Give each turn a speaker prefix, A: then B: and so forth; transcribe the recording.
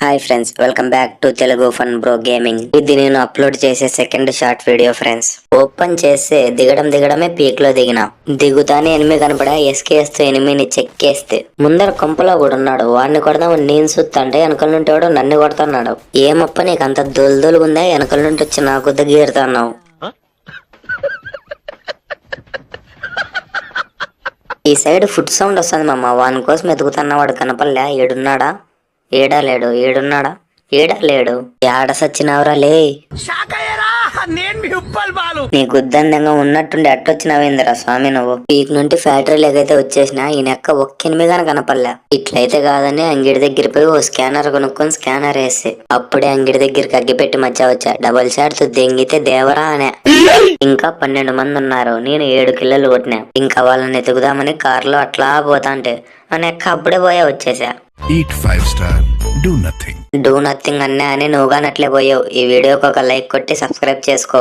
A: Hi friends, welcome back to Telugu fun bro gaming. ఇది నేను upload చేసే second short video friends. Open చేస్తే దిగడమే peak లో దిగిన. దిగుతానే ఎనిమి కనపడా ఎస్కేస్తూ ఎనిమిని చెక్కేస్తే ముందర కొంపలో కూడా ఉన్నాడు. వాడిని కొడదామని నేను చూస్తుంటే వెనకల నుండి వాడు నన్ను కొడుతున్నాడు. ఏమప్ప నీకు అంత దొలుదొలుగుందా? వెనకల నుండి వచ్చి నాకు దగ్గరుతున్నావు. ఈ సైడ్ ఫుడ్ సౌండ్ వస్తుంది మామ. వాని కోసం ఎదుగుతున్నా. వాడు కనపల్లా. ఏడున్నాడా? ఏడా లేడు. ఏడున్నాడా? ఏడా లేడు. ఏడ సచ్చినవరా లే. నీ గుద్దందంగా ఉన్నట్టుండి అట్టొచ్చినవేందిరా స్వామి నువ్వు. పీక్ నుండి ఫ్యాక్టరీ లేకైతే వచ్చేసిన ఈ నెక్క ఒక్క ఎనిమిదిగానే కనపల్లా. ఇట్లయితే కాదని అంగిడి దగ్గర పోయి ఓ స్కానర్ కొనుక్కొని స్కానర్ వేసి అప్పుడే అంగిడి దగ్గరికి అగ్గిపెట్టి మధ్య వచ్చా. డబల్ షాట్ దెంగితే దేవరా అనే. ఇంకా 12 మంది ఉన్నారు. నేను 7 కిల్లలు కొట్టినా. ఇంకా వాళ్ళని ఎతుకుదామని కారులో అట్లా పోతాంటే ఆ నెక్క అప్పుడే పోయా వచ్చేసా.
B: Eat 5 star. Do nothing.
A: Do nothing అన్నా అని నువ్వుగానట్లే పోయావు. ఈ వీడియోకి ఒక లైక్ కొట్టి సబ్స్క్రైబ్ చేసుకో.